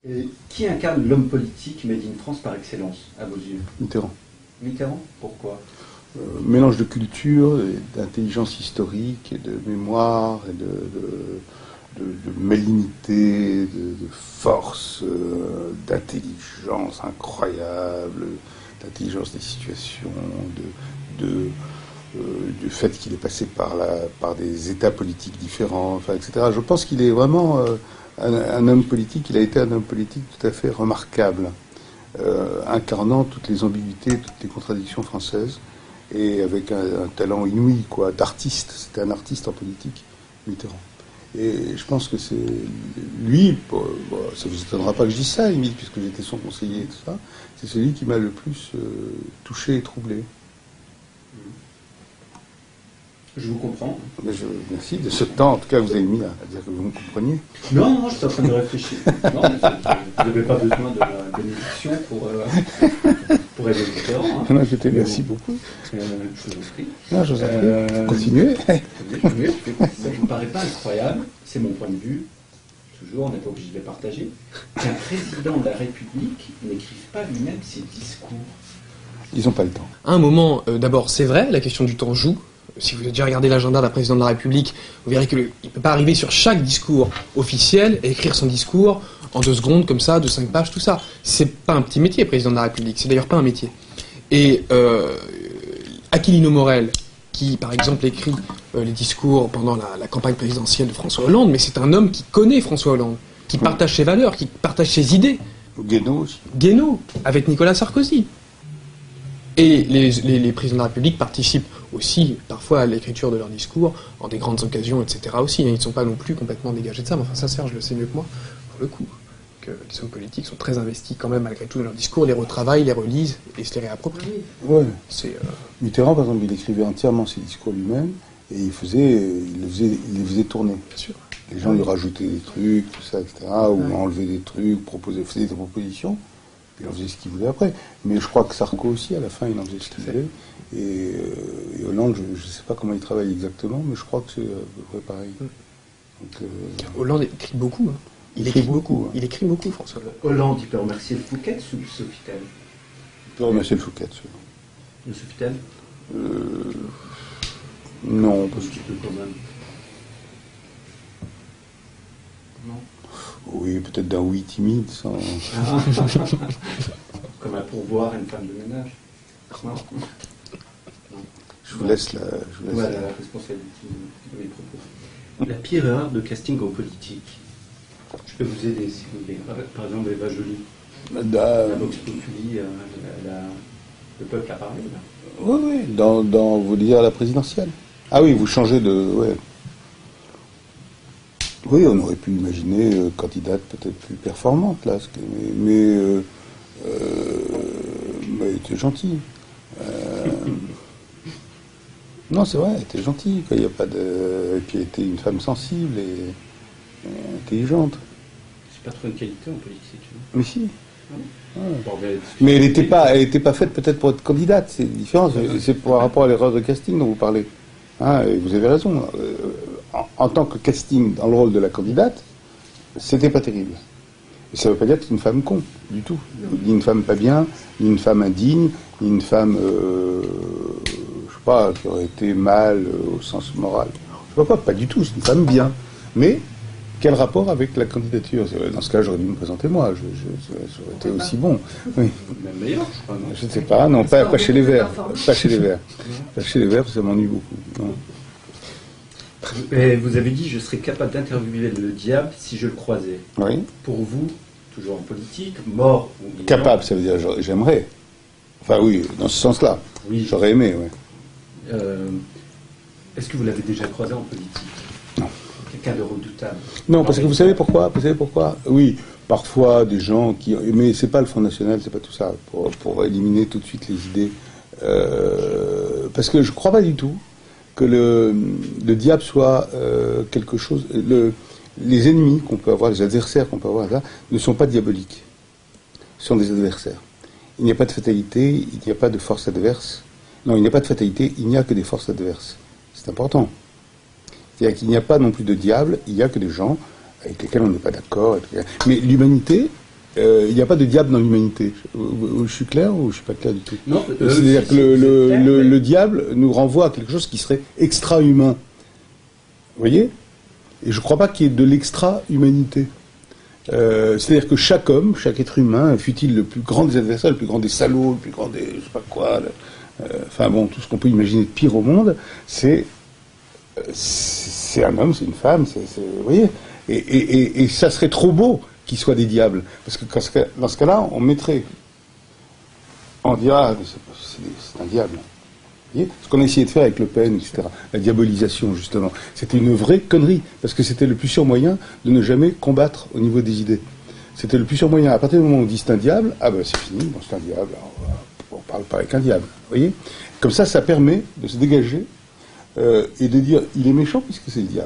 Et qui incarne l'homme politique made in France par excellence, à vos yeux? Mitterrand. Mitterrand? Pourquoi? Mélange de culture, d'intelligence historique, et de mémoire, et de malignité, de force, d'intelligence incroyable, d'intelligence des situations, du fait qu'il est passé par des états politiques différents, enfin, etc. Je pense qu'il est vraiment un homme politique, il a été un homme politique tout à fait remarquable, incarnant toutes les ambiguïtés, toutes les contradictions françaises, et avec un talent inouï, quoi, d'artiste. C'était un artiste en politique, Mitterrand. Et je pense que c'est lui, ça vous étonnera pas que je dise ça, limite, puisque j'étais son conseiller et tout ça, c'est celui qui m'a le plus touché et troublé. Je vous comprends. Mais merci de ce temps, en tout cas, vous avez mis à dire que vous me compreniez. Non, non, je suis en train de réfléchir. Non, vous n'avez pas besoin de la bénédiction pour aider Mitterrand. Non, merci beaucoup. Je vous en prie. Non, je vous en prie. Continuez. Ça ne vous paraît pas incroyable, c'est mon point de vue, toujours, on n'est pas obligé de le partager, qu'un président de la République n'écrive pas lui-même ses discours. Ils n'ont pas le temps. À un moment, d'abord, c'est vrai, la question du temps joue. Si vous avez déjà regardé l'agenda d'un président de la République, vous verrez qu'il ne peut pas arriver sur chaque discours officiel et écrire son discours en 2 secondes, comme ça, de 5 pages, tout ça. C'est pas un petit métier, président de la République. C'est d'ailleurs pas un métier. Et Aquilino Morel, qui, par exemple, écrit les discours pendant la campagne présidentielle de François Hollande, mais c'est un homme qui connaît François Hollande, qui partage ses valeurs, qui partage ses idées. Guénaud aussi. Guénaud, avec Nicolas Sarkozy. Et les présidents de la République participent aussi parfois à l'écriture de leurs discours, en des grandes occasions, etc. aussi. Ils ne sont pas non plus complètement dégagés de ça, mais enfin ça, Serge le sait mieux que moi, pour le coup. Que les hommes politiques sont très investis quand même malgré tout dans leurs discours, les retravaillent, les relisent et se les réapproprient. Ouais. C'est, Mitterrand, par exemple, il écrivait entièrement ses discours lui-même, et il les faisait tourner. Bien sûr. Les gens lui rajoutaient des trucs, tout ça, etc., ou enlevaient des trucs, faisaient des propositions. Puis il en faisait ce qu'il voulait après. Mais je crois que Sarko aussi, à la fin, il en faisait ce qu'il voulait. Et Hollande, je ne sais pas comment il travaille exactement, mais je crois que c'est à peu près pareil. Donc, Hollande écrit beaucoup. Hein. Il écrit beaucoup. Il écrit beaucoup, François Hollande. Hollande, il peut remercier le Fouquet ou le Sofitel? il peut remercier le Fouquet, Le Sofitel? non, parce Un petit peu quand même. Non. oui, peut-être d'un oui timide, sans... Comme un pourboire à une femme de ménage. Non. Je vous laisse la responsabilité de mes propos. La pire erreur de casting en politique. Je peux vous aider si vous voulez. Par exemple, Eva Joly. La Vox Populi, le peuple a parlé, là. Oui, dans vous dire la présidentielle. Ah oui, vous changez de... Ouais. Oui, on aurait pu imaginer candidate peut-être plus performante, là. Mais elle était gentille. Non, c'est vrai, elle était gentille. Il y a pas de... Et puis elle était une femme sensible et intelligente. C'est pas trop une qualité en politique. Mais si. Ouais. Bon, mais elle n'était pas faite peut-être pour être candidate, c'est différent. C'est par rapport à l'erreur de casting dont vous parlez. Hein, et vous avez raison. En tant que casting dans le rôle de la candidate, c'était pas terrible. Et ça ne veut pas dire que c'est une femme con, du tout. Ni une femme pas bien, ni une femme indigne, ni une femme, je sais pas, qui aurait été mal au sens moral. Je sais pas du tout, c'est une femme bien. Mais quel rapport avec la candidature? Dans ce cas, j'aurais dû me présenter moi, j'aurais été aussi bon. Oui. Même meilleur, je crois, non? Je ne sais pas, non, pas chez les Verts. Pas chez les Verts. Pas chez les Verts, ça m'ennuie beaucoup. Non. Et vous avez dit, je serais capable d'interviewer le diable si je le croisais. Oui. Pour vous, toujours en politique, mort ou vivant. Capable, ça veut dire j'aimerais. Enfin oui, dans ce sens-là. Oui. J'aurais aimé, oui. Est-ce que vous l'avez déjà croisé en politique? Non. Quelqu'un de redoutable? Non, parce que vous savez pourquoi? Vous savez pourquoi? Oui, parfois des gens qui... Mais c'est pas le Front National, c'est pas tout ça, pour éliminer tout de suite les idées. Parce que je crois pas du tout que le diable soit quelque chose... Les ennemis qu'on peut avoir, les adversaires qu'on peut avoir là, ne sont pas diaboliques. Ce sont des adversaires. Il n'y a pas de fatalité, il n'y a pas de force adverse. Non, il n'y a pas de fatalité, il n'y a que des forces adverses. C'est important. C'est-à-dire qu'il n'y a pas non plus de diable, il n'y a que des gens avec lesquels on n'est pas d'accord. Mais l'humanité il n'y a pas de diable dans l'humanité. Je suis clair ou je suis pas clair du tout? Non. C'est-à-dire que le diable nous renvoie à quelque chose qui serait extra-humain. Vous voyez? Et je ne crois pas qu'il y ait de l'extra-humanité. C'est-à-dire que chaque homme, chaque être humain, fût-il le plus grand des adversaires, le plus grand des salauds, le plus grand des je sais pas quoi, enfin bon, tout ce qu'on peut imaginer de pire au monde, c'est un homme, c'est une femme, vous voyez, et ça serait trop beau qu'ils soient des diables, parce que dans ce cas-là, on dira, c'est un diable. Vous voyez, ce qu'on a essayé de faire avec Le Pen, etc., la diabolisation, justement, c'était une vraie connerie, parce que c'était le plus sûr moyen de ne jamais combattre au niveau des idées. C'était le plus sûr moyen. À partir du moment où on dit c'est un diable, ah ben c'est fini, bon, c'est un diable, alors, on parle pas avec un diable. Vous voyez, comme ça permet de se dégager et de dire il est méchant puisque c'est le diable.